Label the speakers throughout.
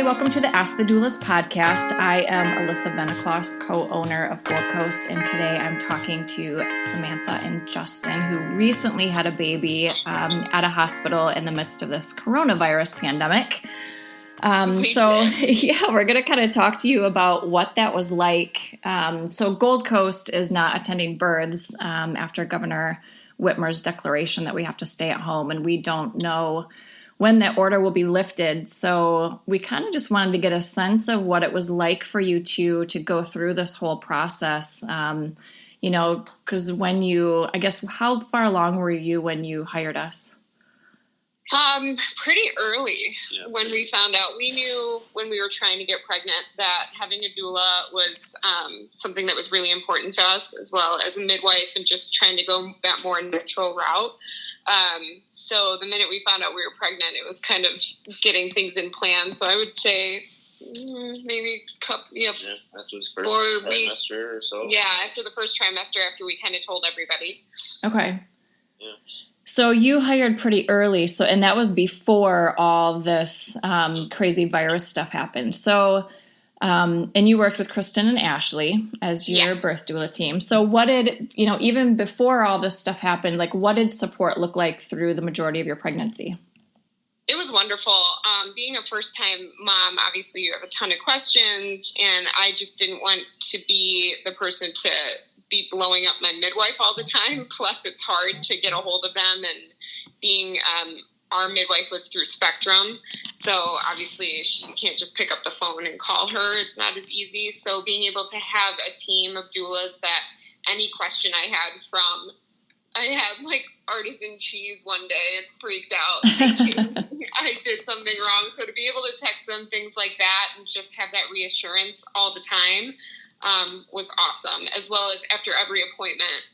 Speaker 1: Hi, welcome to the Ask the Doulas podcast. I am Alyssa Veneklase, co-owner of Gold Coast, and today I'm talking to Samantha and Justin, who recently had a baby at a hospital in the midst of this coronavirus pandemic. We're going to kind of talk to you about what that was like. So Gold Coast is not attending births after Governor Whitmer's declaration that we have to stay at home, and we don't know when that order will be lifted. So we kind of just wanted to get a sense of what it was like for you to go through this whole process. Because how far along were you when you hired us?
Speaker 2: Pretty early when we found out. We knew when we were trying to get pregnant that having a doula was something that was really important to us, as well as a midwife, and just trying to go that more natural route. So the minute we found out we were pregnant, it was kind of getting things in plan. So I would say maybe after the first 4 weeks or so. Yeah, after the first trimester, after we kind of told everybody.
Speaker 1: Okay.
Speaker 2: Yeah.
Speaker 1: So you hired pretty early, and that was before all this crazy virus stuff happened. So, and you worked with Kristen and Ashley as your birth doula team. So what did, even before all this stuff happened, like what did support look like through the majority of your pregnancy?
Speaker 2: It was wonderful. Being a first-time mom, obviously you have a ton of questions, and I just didn't want to be the person to be blowing up my midwife all the time. Plus it's hard to get a hold of them, and being our midwife was through Spectrum, so obviously you can't just pick up the phone and call her. It's not as easy. So being able to have a team of doulas that any question I had like artisan cheese one day and freaked out thinking I did something wrong. So to be able to text them things like that and just have that reassurance all the time was awesome. As well as after every appointment,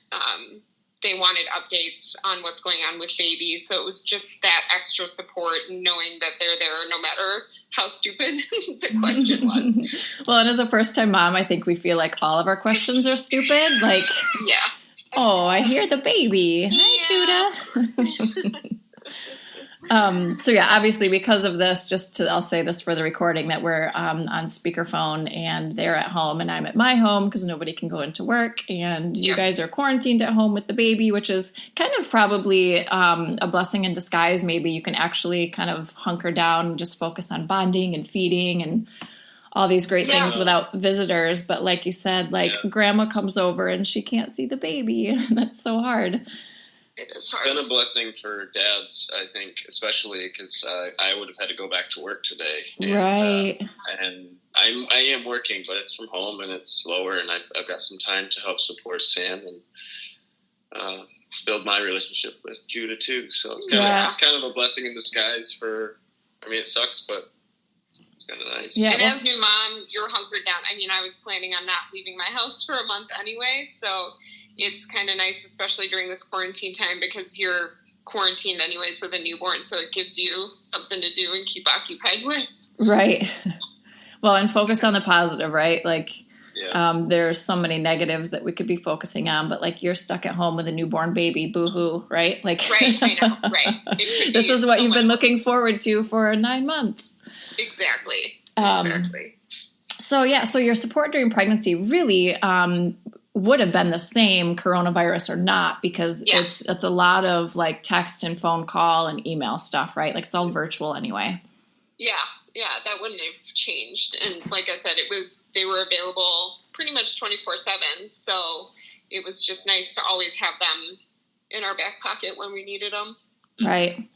Speaker 2: they wanted updates on what's going on with baby. So it was just that extra support, knowing that they're there no matter how stupid the question was.
Speaker 1: Well, and as a first-time mom, I think we feel like all of our questions are stupid. Like, oh, I hear the baby. Hi, Judah. Obviously because of this, I'll say this for the recording, that we're on speakerphone and they're at home and I'm at my home because nobody can go into work, and you guys are quarantined at home with the baby, which is kind of probably a blessing in disguise. Maybe you can actually kind of hunker down and just focus on bonding and feeding and all these great things without visitors. But like you said, grandma comes over and she can't see the baby. That's so hard.
Speaker 2: It is hard.
Speaker 3: It's been a blessing for dads, I think, especially because I would have had to go back to work today. And,
Speaker 1: right.
Speaker 3: And I am working, but it's from home and it's slower, and I've got some time to help support Sam and build my relationship with Judah too. So it's kind of a blessing in disguise it sucks, but it's kind of nice.
Speaker 2: Yeah. And as new mom, you're hunkered down. I was planning on not leaving my house for a month anyway, so it's kind of nice, especially during this quarantine time, because you're quarantined anyways with a newborn, so it gives you something to do and keep occupied with.
Speaker 1: Right. Well, and focus on the positive, right? There's so many negatives that we could be focusing on, but you're stuck at home with a newborn baby, boo-hoo, right?
Speaker 2: Right, I know, right.
Speaker 1: This is what you've been looking forward to for 9 months.
Speaker 2: Exactly.
Speaker 1: So your support during pregnancy really would have been the same, coronavirus or not, because it's a lot of text and phone call and email stuff, right? It's all virtual anyway.
Speaker 2: Yeah, that wouldn't have changed. And like I said, they were available pretty much 24/7. So it was just nice to always have them in our back pocket when we needed them.
Speaker 1: Right.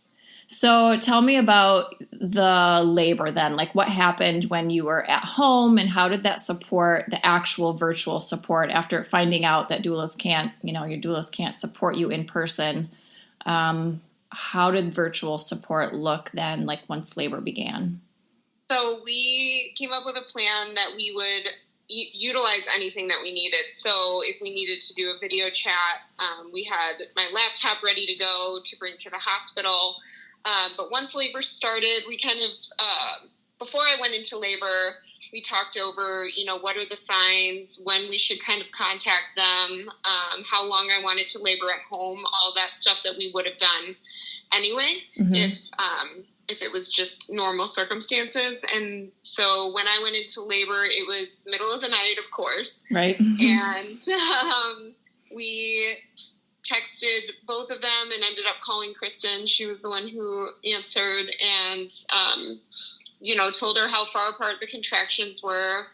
Speaker 1: So tell me about the labor then. What happened when you were at home, and how did that support the actual virtual support after finding out that doulas can't support you in person? How did virtual support look then, once labor began?
Speaker 2: So we came up with a plan that we would utilize anything that we needed. So if we needed to do a video chat, we had my laptop ready to go to bring to the hospital. But once labor started, we kind of, before I went into labor, we talked over, what are the signs, when we should kind of contact them, how long I wanted to labor at home, all that stuff that we would have done anyway, if if it was just normal circumstances. And so when I went into labor, it was middle of the night, of course.
Speaker 1: Right.
Speaker 2: And we texted both of them and ended up calling Kristen. She was the one who answered, and, told her how far apart the contractions were.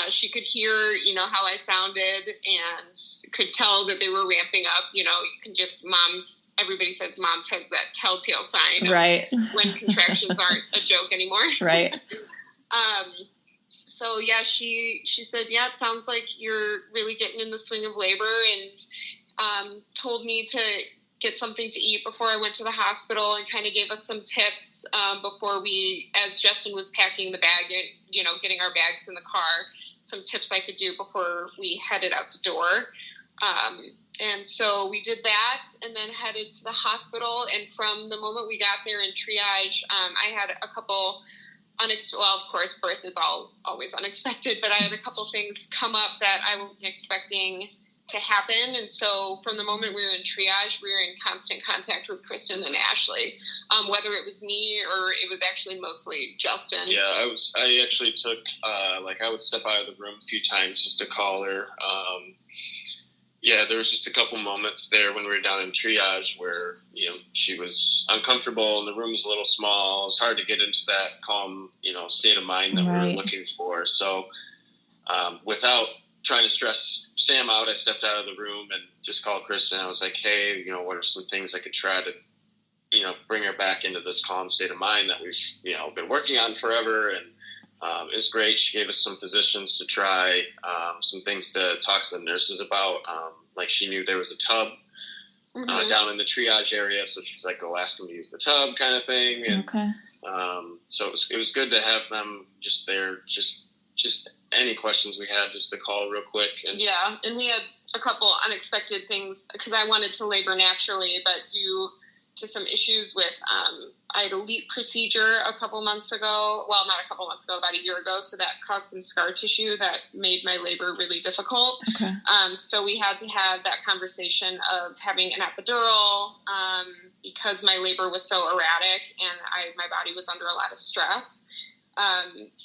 Speaker 2: She could hear, how I sounded, and could tell that they were ramping up. You can just, everybody says moms has that telltale sign
Speaker 1: right.
Speaker 2: when contractions aren't a joke anymore.
Speaker 1: Right.
Speaker 2: So yeah, she said, yeah, it sounds like you're really getting in the swing of labor, and told me to get something to eat before I went to the hospital, and kind of gave us some tips before as Justin was packing the bag and, getting our bags in the car, some tips I could do before we headed out the door. And so we did that, and then headed to the hospital. And from the moment we got there in triage, I had a couple of course, birth is always unexpected, but I had a couple things come up that I wasn't expecting to happen. And so from the moment we were in triage, we were in constant contact with Kristen and Ashley, whether it was me or it was actually mostly Justin.
Speaker 3: Yeah, I actually took, I would step out of the room a few times just to call her. There was just a couple moments there when we were down in triage where, she was uncomfortable and the room was a little small. It was hard to get into that calm, state of mind that
Speaker 1: right.
Speaker 3: we were looking for. So without trying to stress Sam out, I stepped out of the room and just called Kristen. I was like, hey, what are some things I could try to, bring her back into this calm state of mind that we've, been working on forever. And it was great. She gave us some positions to try, some things to talk to the nurses about. She knew there was a tub down in the triage area. So she's like, go ask them to use the tub kind of thing. And
Speaker 1: okay.
Speaker 3: So it was good to have them just there, just any questions we had, just to call real quick. And
Speaker 2: we had a couple unexpected things because I wanted to labor naturally, but due to some issues with, I had a LEAP procedure a couple months ago. Well, not a couple months ago, about a year ago. So that caused some scar tissue that made my labor really difficult.
Speaker 1: Okay.
Speaker 2: So we had to have that conversation of having an epidural, because my labor was so erratic and my body was under a lot of stress.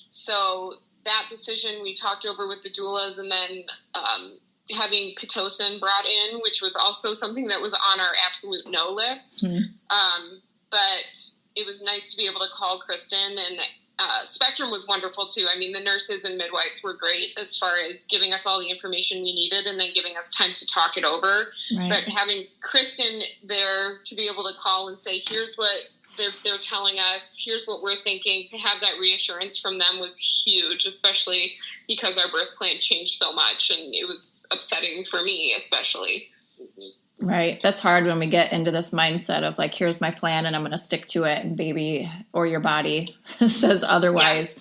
Speaker 2: So that decision we talked over with the doulas, and then having Pitocin brought in, which was also something that was on our absolute no list.
Speaker 1: Mm-hmm.
Speaker 2: But it was nice to be able to call Kristen, and Spectrum was wonderful too. I mean, the nurses and midwives were great as far as giving us all the information we needed and then giving us time to talk it over.
Speaker 1: Right.
Speaker 2: But having Kristen there to be able to call and say, here's what they're telling us, here's what we're thinking, to have that reassurance from them was huge, especially because our birth plan changed so much, and it was upsetting for me especially.
Speaker 1: Right. That's hard when we get into this mindset of like, here's my plan and I'm going to stick to it, and baby or your body says otherwise.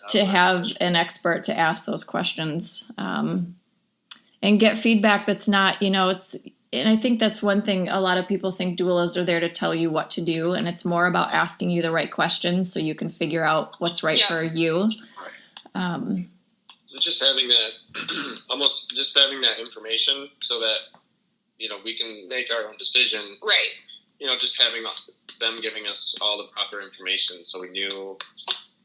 Speaker 1: To have an expert to ask those questions and get feedback that's not, and I think that's one thing. A lot of people think doulas are there to tell you what to do, and it's more about asking you the right questions so you can figure out what's right for you.
Speaker 3: Just having that information so that, we can make our own decision.
Speaker 2: Right.
Speaker 3: Just having them giving us all the proper information so we knew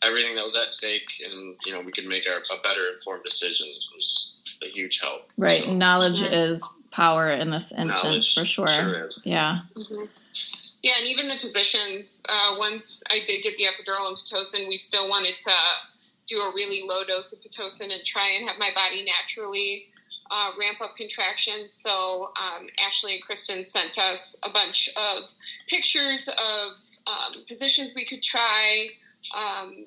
Speaker 3: everything that was at stake, and, we could make a better informed decision. It was just a huge help.
Speaker 1: Right.
Speaker 3: So,
Speaker 1: knowledge is power in this instance, for sure.
Speaker 3: Sure is.
Speaker 1: Yeah.
Speaker 2: Mm-hmm. Yeah, and even the positions, once I did get the epidural and Pitocin, we still wanted to do a really low dose of Pitocin and try and have my body naturally ramp up contractions. So Ashley and Kristen sent us a bunch of pictures of positions we could try, and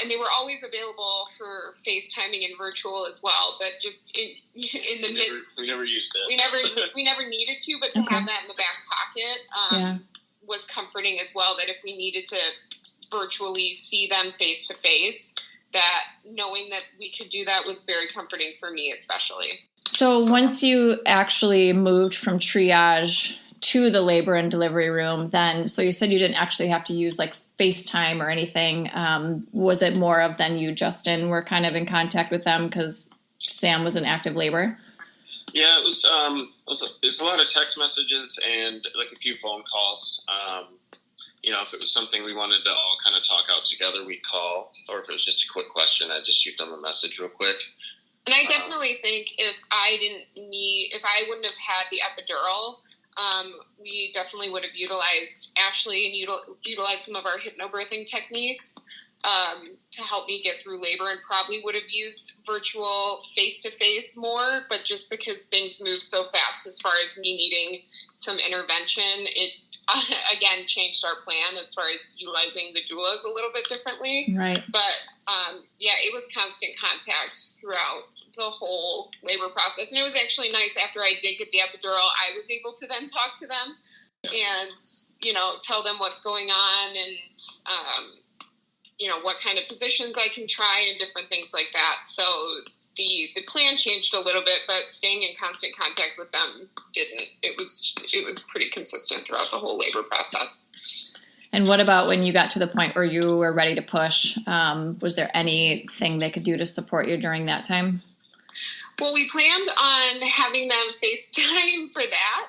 Speaker 2: they were always available for FaceTiming and virtual as well. But just in the midst,
Speaker 3: we never used it.
Speaker 2: We never needed to, but to have that in the back pocket was comforting as well. That if we needed to virtually see them face to face, that knowing that we could do that was very comforting for me, especially.
Speaker 1: So once you actually moved from triage to the labor and delivery room, then, so you said you didn't actually have to use like FaceTime or anything. Was it more of then you, Justin, were kind of in contact with them because Sam was in active labor?
Speaker 3: Yeah, it was a lot of text messages and like a few phone calls. if it was something we wanted to all kind of talk out together, we'd call, or if it was just a quick question, I'd just shoot them a message real quick.
Speaker 2: And I definitely think if I wouldn't have had the epidural, we definitely would have utilized Ashley and utilized some of our hypnobirthing techniques to help me get through labor, and probably would have used virtual face-to-face more, but just because things move so fast as far as me needing some intervention, it again changed our plan as far as utilizing the doulas a little bit differently.
Speaker 1: Right.
Speaker 2: But it was constant contact throughout the whole labor process. And it was actually nice after I did get the epidural, I was able to then talk to them and, tell them what's going on and, what kind of positions I can try and different things like that. So the plan changed a little bit, but staying in constant contact with them didn't. It was pretty consistent throughout the whole labor process.
Speaker 1: And what about when you got to the point where you were ready to push? Was there anything they could do to support you during that time?
Speaker 2: Well, we planned on having them FaceTime for that,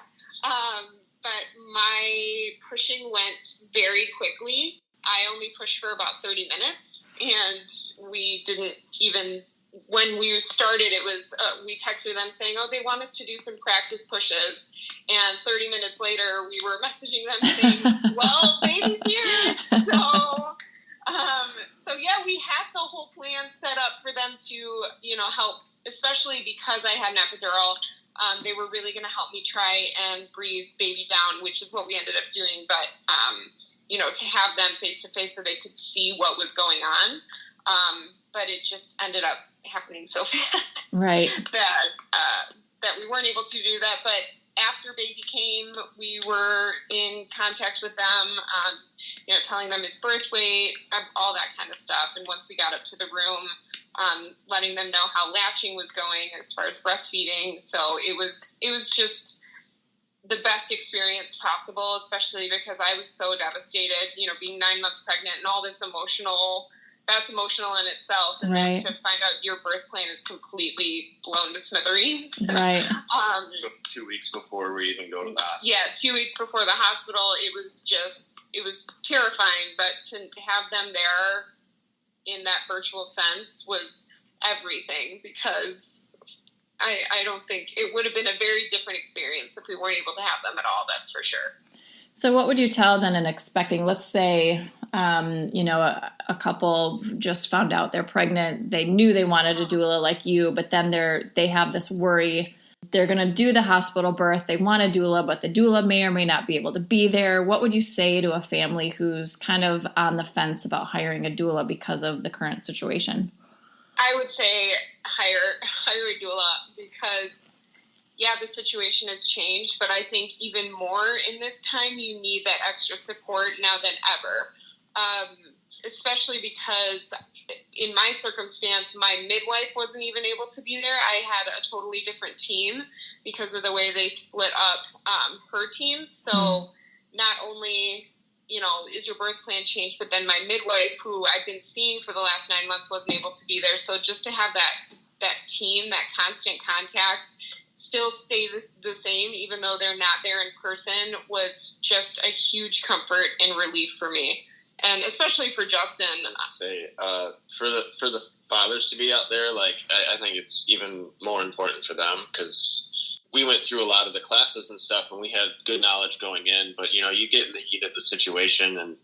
Speaker 2: but my pushing went very quickly. I only pushed for about 30 minutes, and we didn't even, when we started, it was, we texted them saying, oh, they want us to do some practice pushes, and 30 minutes later, we were messaging them saying, well, baby's here, so yeah, we had the whole plan set up for them to, help, especially because I had an epidural. They were really going to help me try and breathe baby down, which is what we ended up doing. But, to have them face to face so they could see what was going on. But it just ended up happening so fast.
Speaker 1: Right.
Speaker 2: That we weren't able to do that. But after baby came, we were in contact with them, telling them his birth weight, all that kind of stuff. And once we got up to the room, letting them know how latching was going as far as breastfeeding. So it was just the best experience possible, especially because I was so devastated, being 9 months pregnant and all this that's emotional in itself. And
Speaker 1: right.
Speaker 2: then to find out your birth plan is completely blown to smithereens.
Speaker 1: Right.
Speaker 3: 2 weeks before we even go to the hospital.
Speaker 2: Yeah, 2 weeks before the hospital, it was terrifying. But to have them there in that virtual sense was everything, because I don't think it would have been a very different experience if we weren't able to have them at all. That's for sure.
Speaker 1: So what would you tell then in expecting, let's say, a couple just found out they're pregnant. They knew they wanted a doula like you, but then they have this worry. They're going to do the hospital birth. They want a doula, but the doula may or may not be able to be there. What would you say to a family who's kind of on the fence about hiring a doula because of the current situation?
Speaker 2: I would say hire a doula because, yeah, the situation has changed, but I think even more in this time, you need that extra support now than ever, especially because in my circumstance, my midwife wasn't even able to be there. I had a totally different team because of the way they split up her teams. So not only is your birth plan changed, but then my midwife, who I've been seeing for the last 9 months, wasn't able to be there. So just to have that team, that constant contact, still stay the same, even though they're not there in person, was just a huge comfort and relief for me. And especially for Justin.
Speaker 3: For the fathers to be out there, I think it's even more important for them, because we went through a lot of the classes and stuff, and we had good knowledge going in. But you get in the heat of the situation, and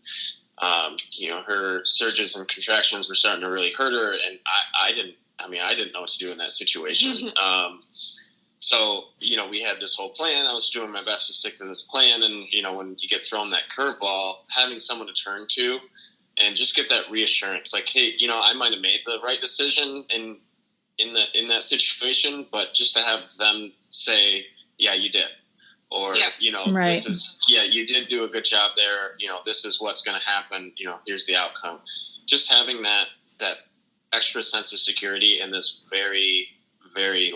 Speaker 3: her surges and contractions were starting to really hurt her, and I didn't know what to do in that situation. So, we had this whole plan. I was doing my best to stick to this plan. And, when you get thrown that curveball, having someone to turn to and just get that reassurance, like, hey, I might have made the right decision in that situation, but just to have them say, yeah, you did. Or,
Speaker 1: right.
Speaker 3: This is, yeah, you did do a good job there. This is what's going to happen. Here's the outcome. Just having that extra sense of security in this very, very,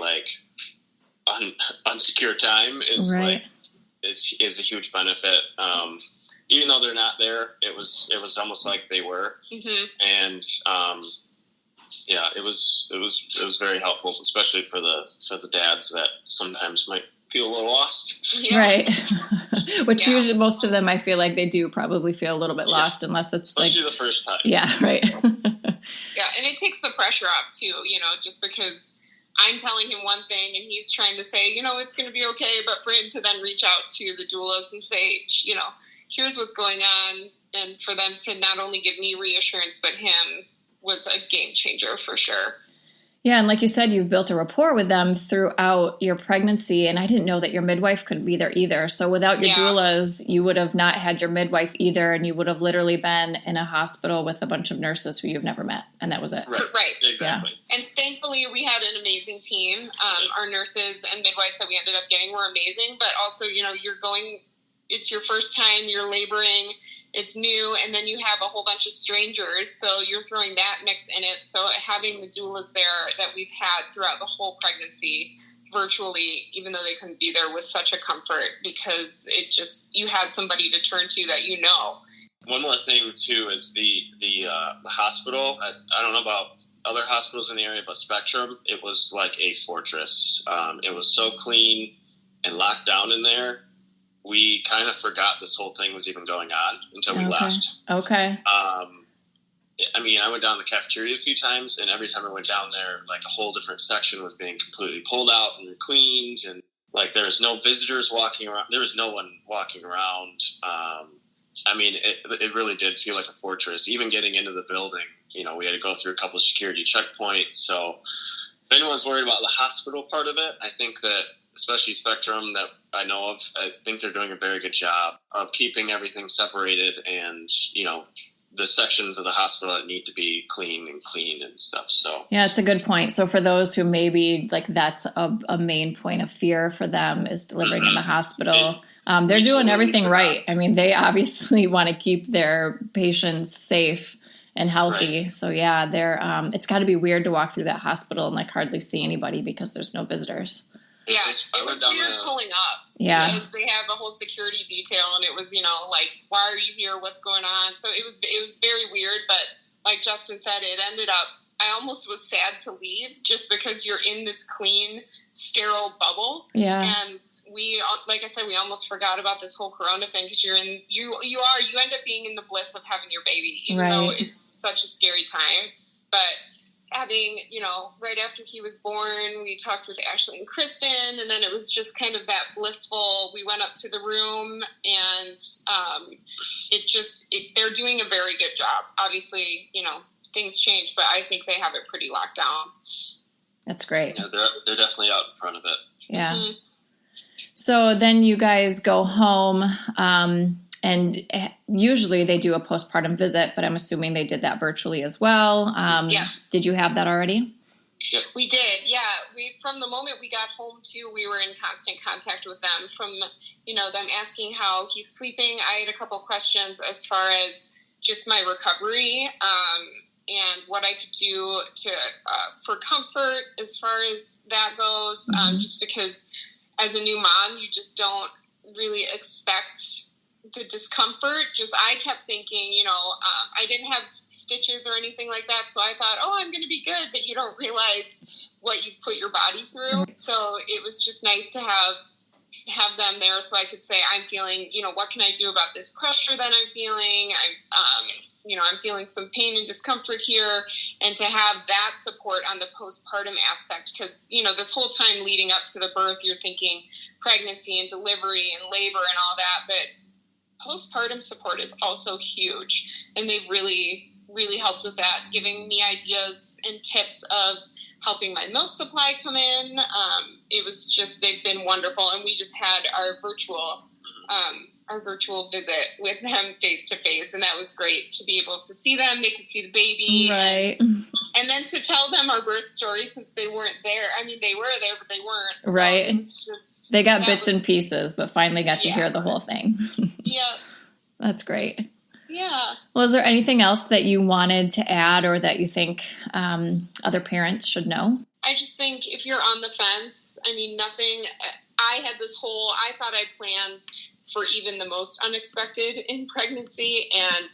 Speaker 3: unsecure time is
Speaker 1: right.
Speaker 3: is a huge benefit. Even though they're not there, it was almost like they were. And it was very helpful, especially for the dads that sometimes might feel a little lost.
Speaker 2: Yeah.
Speaker 1: Right. Which usually most of them, I feel like they do probably feel a little bit lost unless it's
Speaker 3: especially the first time.
Speaker 1: Yeah, right.
Speaker 2: Yeah, and it takes the pressure off too, just because I'm telling him one thing and he's trying to say, it's going to be okay, but for him to then reach out to the doulas and say, here's what's going on, and for them to not only give me reassurance, but him, was a game changer for sure.
Speaker 1: Yeah, and like you said, you've built a rapport with them throughout your pregnancy, and I didn't know that your midwife could be there either. So without your doulas, you would have not had your midwife either, and you would have literally been in a hospital with a bunch of nurses who you've never met, and that was it.
Speaker 2: Right.
Speaker 3: Exactly.
Speaker 2: Yeah. And thankfully, we had an amazing team. Our nurses and midwives that we ended up getting were amazing, but also, it's your first time, you're laboring, it's new, and then you have a whole bunch of strangers, so you're throwing that mix in it. So having the doulas there that we've had throughout the whole pregnancy, virtually, even though they couldn't be there, was such a comfort, because you had somebody to turn to that you know.
Speaker 3: One more thing too is the hospital. I don't know about other hospitals in the area, but Spectrum, it was like a fortress. It was so clean and locked down in there. We kind of forgot this whole thing was even going on until we left.
Speaker 1: Okay.
Speaker 3: I went down the cafeteria a few times, and every time I went down there, like a whole different section was being completely pulled out and cleaned, and like there was no visitors walking around. There was no one walking around. It really did feel like a fortress. Even getting into the building, we had to go through a couple of security checkpoints. So if anyone's worried about the hospital part of it, I think that, especially Spectrum that I know of, I think they're doing a very good job of keeping everything separated, and, the sections of the hospital that need to be clean and stuff. So
Speaker 1: yeah, it's a good point. So for those who maybe like that's a main point of fear for them is delivering in the hospital, they're doing everything right. I mean, they obviously want to keep their patients safe and healthy. Right. So yeah, they're it's got to be weird to walk through that hospital and like hardly see anybody because there's no visitors.
Speaker 2: Yeah, it was weird pulling up.
Speaker 1: Yeah.
Speaker 2: Because they have a whole security detail, and it was, why are you here? What's going on? So it was very weird, but like Justin said, it ended up, I almost was sad to leave just because you're in this clean, sterile bubble.
Speaker 1: Yeah.
Speaker 2: And we, like I said, we almost forgot about this whole Corona thing, because you end up being in the bliss of having your baby, even though it's such a scary time. But having, right after he was born, we talked with Ashley and Kristen, and then it was just kind of that blissful, we went up to the room, and they're doing a very good job. Obviously, things change, but I think they have it pretty locked down.
Speaker 1: That's great.
Speaker 3: Yeah, they're definitely out in front of it.
Speaker 1: Yeah. Mm-hmm. So then you guys go home, and usually they do a postpartum visit, but I'm assuming they did that virtually as well.
Speaker 2: Yeah.
Speaker 1: Did you have that already?
Speaker 3: Yep.
Speaker 2: We did, yeah. From the moment we got home, too, we were in constant contact with them. From, them asking how he's sleeping. I had a couple questions as far as just my recovery and what I could do for comfort as far as that goes. Just because as a new mom, you just don't really expect the discomfort. I kept thinking, I didn't have stitches or anything like that, so I thought, I'm going to be good, but you don't realize what you've put your body through. So it was just nice to have them there, so I could say, I'm feeling, what can I do about this pressure that I'm feeling? I'm feeling some pain and discomfort here, and to have that support on the postpartum aspect, because, this whole time leading up to the birth, you're thinking pregnancy and delivery and labor and all that, but postpartum support is also huge, and they've really, really helped with that, giving me ideas and tips of helping my milk supply come in. It was just, they've been wonderful, and we just had our virtual visit with them face to face, and that was great to be able to see them. They could see the baby,
Speaker 1: right?
Speaker 2: And then to tell them our birth story, since they weren't there. I mean, they were there, but they weren't. So
Speaker 1: right.
Speaker 2: It was just,
Speaker 1: they got bits and pieces, but finally got to hear the whole thing.
Speaker 2: Yeah.
Speaker 1: That's great.
Speaker 2: Yeah.
Speaker 1: Well, is there anything else that you wanted to add, or that you think other parents should know?
Speaker 2: I just think if you're on the fence, I mean, nothing, I thought I planned for even the most unexpected in pregnancy, and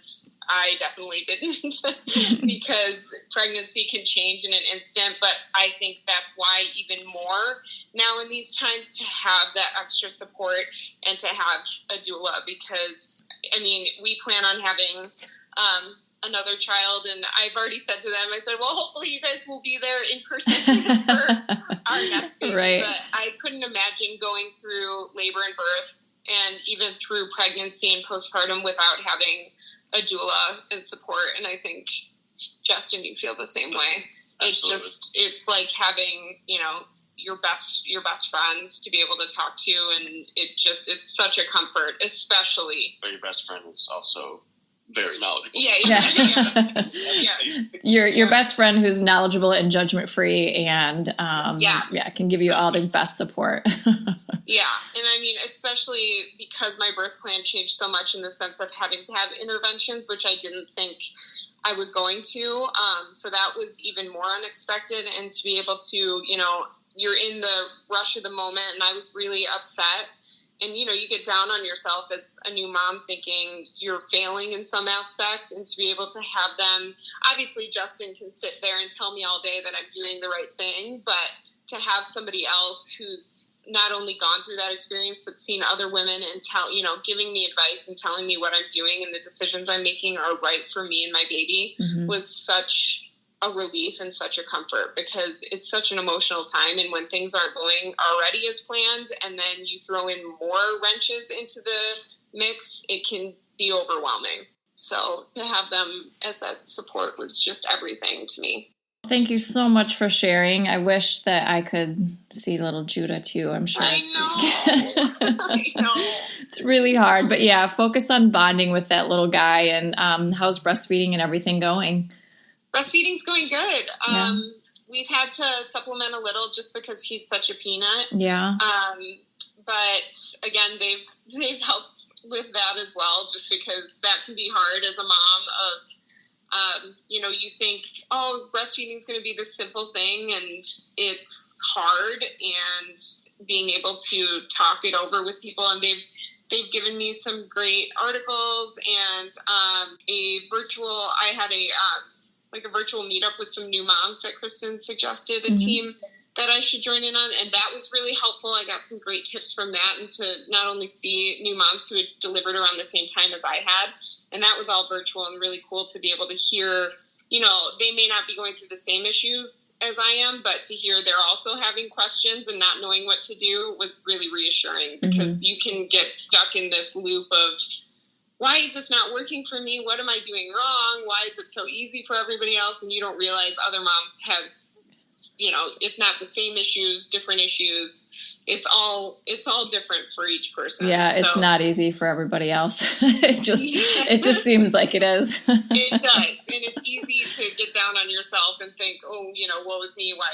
Speaker 2: I definitely didn't because pregnancy can change in an instant. But I think that's why even more now in these times to have that extra support and to have a doula, because I mean, we plan on having another child, and I've already said to them, I said, well, hopefully you guys will be there in person for our next baby.
Speaker 1: Right.
Speaker 2: But I couldn't imagine going through labor and birth and even through pregnancy and postpartum without having a doula and support. And I think, Justin, you feel the same way.
Speaker 3: Absolutely.
Speaker 2: It's like having, you know, your best friends to be able to talk to, and it's such a comfort, especially.
Speaker 3: But your best friend is also very knowledgeable.
Speaker 1: Yeah. Your best friend who's knowledgeable and judgment free, and can give you all the best support.
Speaker 2: Yeah, and I mean, especially because my birth plan changed so much in the sense of having to have interventions, which I didn't think I was going to. So that was even more unexpected, and to be able to, you know, you're in the rush of the moment, and I was really upset. And, you know, you get down on yourself as a new mom thinking you're failing in some aspect, and to be able to have them, obviously Justin can sit there and tell me all day that I'm doing the right thing, but to have somebody else who's not only gone through that experience, but seen other women and giving me advice and telling me what I'm doing and the decisions I'm making are right for me and my baby was such a relief and such a comfort, because it's such an emotional time. And when things aren't going already as planned, and then you throw in more wrenches into the mix, it can be overwhelming. So to have them as that support was just everything to me.
Speaker 1: Thank you so much for sharing. I wish that I could see little Judah too. I'm sure
Speaker 2: I know.
Speaker 1: It's really hard, but yeah, focus on bonding with that little guy. And how's breastfeeding and everything going?
Speaker 2: Breastfeeding's going good. We've had to supplement a little just because he's such a peanut.
Speaker 1: Yeah.
Speaker 2: But again, they've helped with that as well, just because that can be hard as a mom of, you think, oh, breastfeeding is going to be this simple thing, and it's hard, and being able to talk it over with people, and they've given me some great articles and I had a virtual meetup with some new moms that Kristen suggested, a team that I should join in on, and that was really helpful. I got some great tips from that, and to not only see new moms who had delivered around the same time as I had, and that was all virtual and really cool to be able to hear, they may not be going through the same issues as I am, but to hear they're also having questions and not knowing what to do was really reassuring, because you can get stuck in this loop of, why is this not working for me? What am I doing wrong? Why is it so easy for everybody else? And you don't realize other moms have, if not the same issues, different issues. It's all different for each person.
Speaker 1: Yeah, it's not easy for everybody else. It just seems like it is.
Speaker 2: It does. And it's easy to get down on yourself and think, oh, woe is me. Why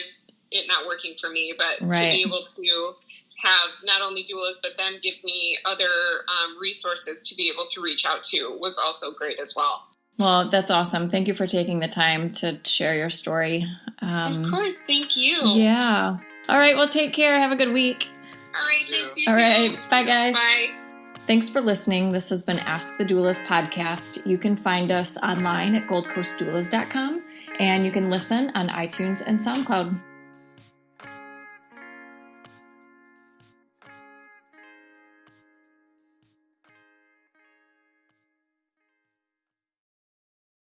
Speaker 2: is it not working for me? But to be able to have not only doulas, but then give me other resources to be able to reach out to was also great as well.
Speaker 1: Well, that's awesome. Thank you for taking the time to share your story.
Speaker 2: Of course. Thank you.
Speaker 1: Yeah. All right. Well, take care. Have a good week.
Speaker 2: All right. Thanks, you too.
Speaker 1: All right. Bye, guys.
Speaker 2: Bye.
Speaker 1: Thanks for listening. This has been Ask the Doulas podcast. You can find us online at goldcoastdoulas.com, and you can listen on iTunes and SoundCloud.